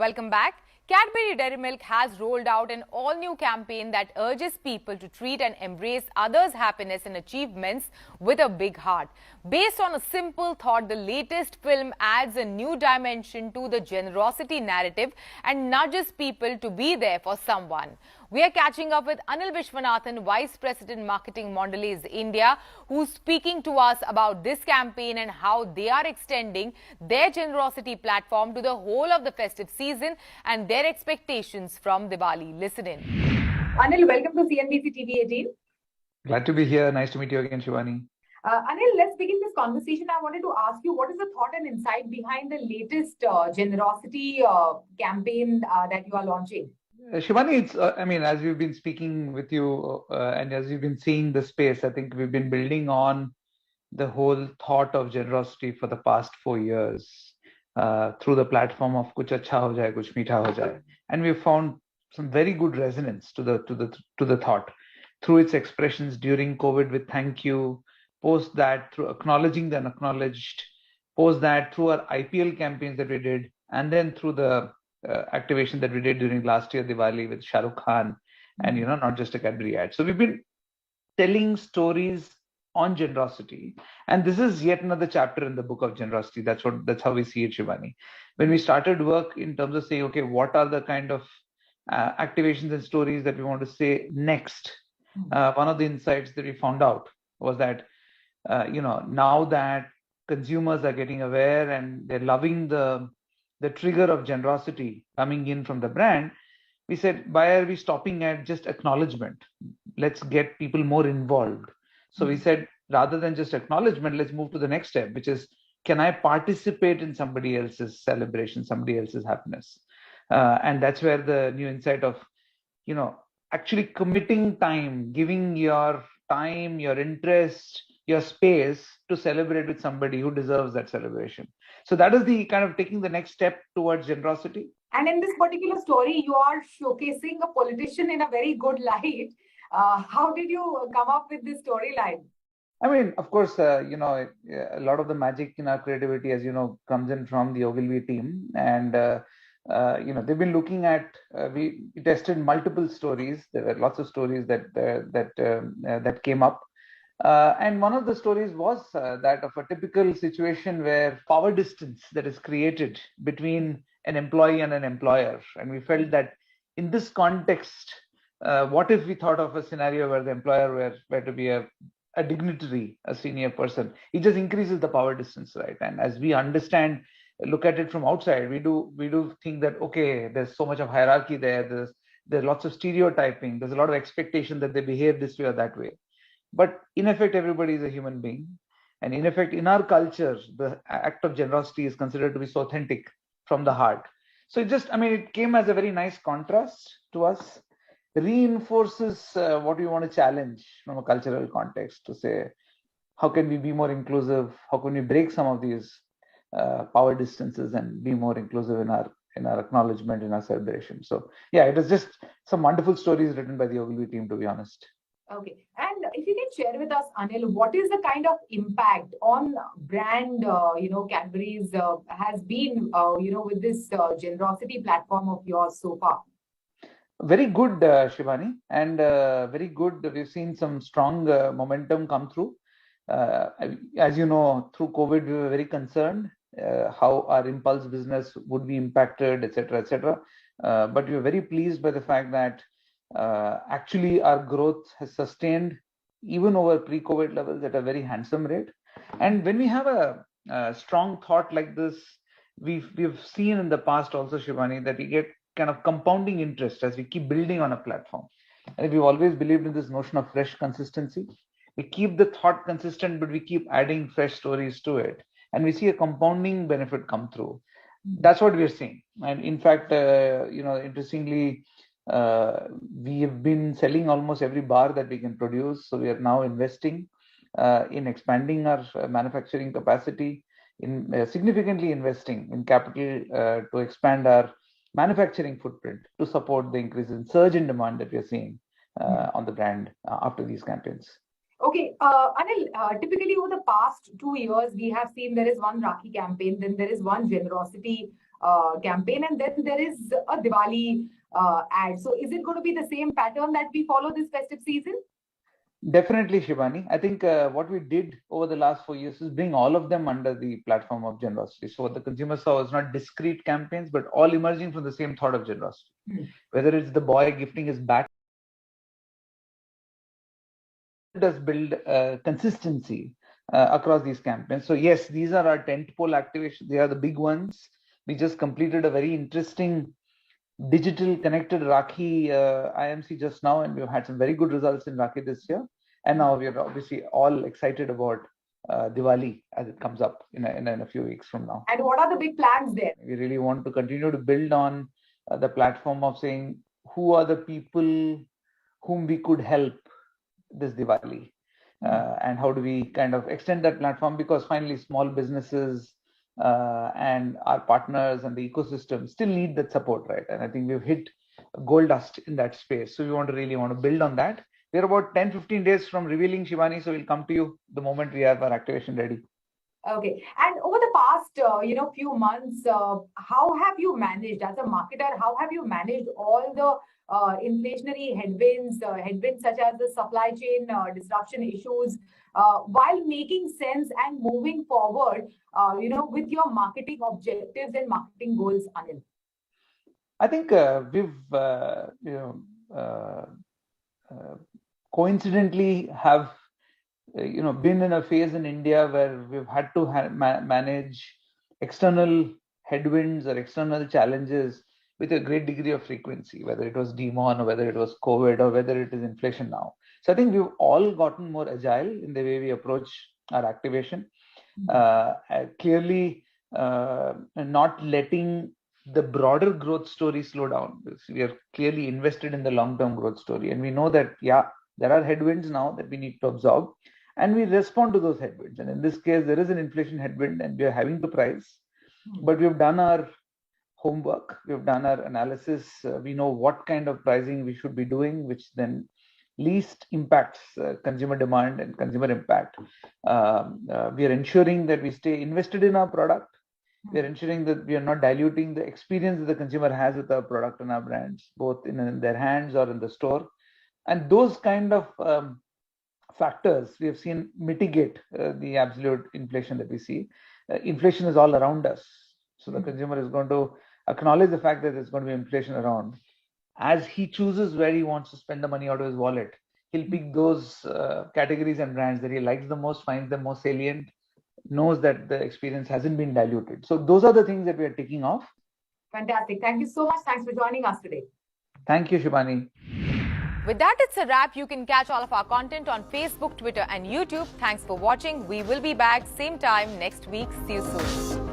Welcome back. Cadbury Dairy Milk has rolled out an all-new campaign that urges people to treat and embrace others' happiness and achievements with a big heart. Based on a simple thought, the latest film adds a new dimension to the generosity narrative and nudges people to be there for someone. We are catching up with Anil Vishwanathan, Vice President Marketing Mondelez India, who's speaking to us about this campaign and how they are extending their generosity platform to the whole of the festive season and their expectations from Diwali. Listen in. Anil, welcome to CNBC-TV18. Glad to be here. Nice to meet you again, Shivani. Anil, let's begin this conversation. I wanted to ask you, what is the thought and insight behind the latest generosity campaign that you are launching? Shivani, it's, as we've been speaking with you and as you've been seeing the space, I think we've been building on the whole thought of generosity for the past 4 years through the platform of Kuch Acha Ho Jaye, Kuch Meetha Ho Jaye. And we've found some very good resonance to the thought through its expressions during COVID with thank you, post that through acknowledging the unacknowledged, post that through our IPL campaigns that we did, and then through the activation that we did during last year Diwali with Shah Rukh Khan, and not just a Cadbury ad. So we've been telling stories on generosity, and this is yet another chapter in the book of generosity. That's how we see it, Shivani. When we started work in terms of saying, okay, what are the kind of activations and stories that we want to say next? One of the insights that we found out was that now that consumers are getting aware and they're loving the trigger of generosity coming in from the brand, we said, why are we stopping at just acknowledgement? Let's get people more involved. So we said, rather than just acknowledgement, let's move to the next step, which is, can I participate in somebody else's celebration, somebody else's happiness? And that's where the new insight of, actually committing time, giving your time, your interest, your space to celebrate with somebody who deserves that celebration. So that is the kind of taking the next step towards generosity. And in this particular story, you are showcasing a politician in a very good light. How did you come up with this storyline? Of course, a lot of the magic in our creativity, as you know, comes in from the Ogilvy team. And, they've been looking at, we tested multiple stories. There were lots of stories that came up. And one of the stories was that of a typical situation where power distance that is created between an employee and an employer. And we felt that in this context, what if we thought of a scenario where the employer were to be a dignitary, a senior person? It just increases the power distance, right? And as we look at it from outside, we do think that, okay, there's so much of hierarchy there. There's lots of stereotyping. There's a lot of expectation that they behave this way or that way. But in effect, everybody is a human being. And in effect, in our culture, the act of generosity is considered to be so authentic from the heart. So it came as a very nice contrast to us, reinforces what we want to challenge from a cultural context to say, how can we be more inclusive? How can we break some of these power distances and be more inclusive in our acknowledgement, in our celebration? So yeah, it was just some wonderful stories written by the Ogilvy team, to be honest. Okay. And if you can share with us, Anil, what is the kind of impact on brand, Cadbury's has been, with this generosity platform of yours so far? Very good, Shivani, and very good. We've seen some strong momentum come through. As you know, through COVID, we were very concerned how our impulse business would be impacted, etc., etc. But we were very pleased by the fact that actually our growth has sustained even over pre-COVID levels at a very handsome rate. And when we have a strong thought like this, we've seen in the past also, Shivani, that we get kind of compounding interest as we keep building on a platform. And we've always believed in this notion of fresh consistency. We keep the thought consistent, but we keep adding fresh stories to it. And we see a compounding benefit come through. That's what we're seeing. And in fact, interestingly, we have been selling almost every bar that we can produce. So we are now investing in expanding our manufacturing capacity, in significantly investing in capital to expand our manufacturing footprint to support the increase in surge in demand that we are seeing on the brand after these campaigns. Okay, Anil, typically over the past 2 years, we have seen there is one Rakhi campaign, then there is one generosity campaign, and then there is a Diwali ad. So is it going to be the same pattern that we follow this festive season? Definitely, Shivani. I think what we did over the last 4 years is bring all of them under the platform of generosity. So what the consumer saw was not discrete campaigns, but all emerging from the same thought of generosity. Whether it's the boy gifting his bat, it does build consistency across these campaigns. So yes, these are our tentpole activations. They are the big ones. We just completed a very interesting digital connected Rakhi IMC just now, and we've had some very good results in Rakhi this year. And now we are obviously all excited about Diwali as it comes up in a few weeks from now. And what are the big plans there? We really want to continue to build on the platform of saying who are the people whom we could help this Diwali, and how do we kind of extend that platform, because finally small businesses and our partners and the ecosystem still need that support, right? And I think we've hit gold dust in that space. So we want to build on that. We're about 10-15 days from revealing, Shivani, so we'll come to you the moment we have our activation ready. Okay. And over the past, few months, how have you managed as a marketer? How have you managed all the inflationary headwinds such as the supply chain disruption issues, while making sense and moving forward, with your marketing objectives and marketing goals, Anil? I think we've, coincidentally have, been in a phase in India where we've had to manage external headwinds or external challenges with a great degree of frequency, whether it was demon or whether it was COVID or whether it is inflation now. So I think we've all gotten more agile in the way we approach our activation. Clearly, not letting the broader growth story slow down. We are clearly invested in the long-term growth story, and we know that there are headwinds now that we need to absorb, and we respond to those headwinds. And in this case, there is an inflation headwind, and we are having to price, but we've done our homework, we've done our analysis. We know what kind of pricing we should be doing, which then least impacts consumer demand and consumer impact. We are ensuring that we stay invested in our product. We are ensuring that we are not diluting the experience that the consumer has with our product and our brands, both in their hands or in the store. And those kind of factors we have seen mitigate the absolute inflation that we see. Inflation is all around us. So the consumer is going to acknowledge the fact that there's going to be inflation around. As he chooses where he wants to spend the money out of his wallet, he'll pick those categories and brands that he likes the most, finds them most salient, knows that the experience hasn't been diluted. So those are the things that we are taking off. Fantastic. Thank you so much. Thanks for joining us today. Thank you, Shivani. With that, it's a wrap. You can catch all of our content on Facebook, Twitter and YouTube. Thanks for watching. We will be back same time next week. See you soon.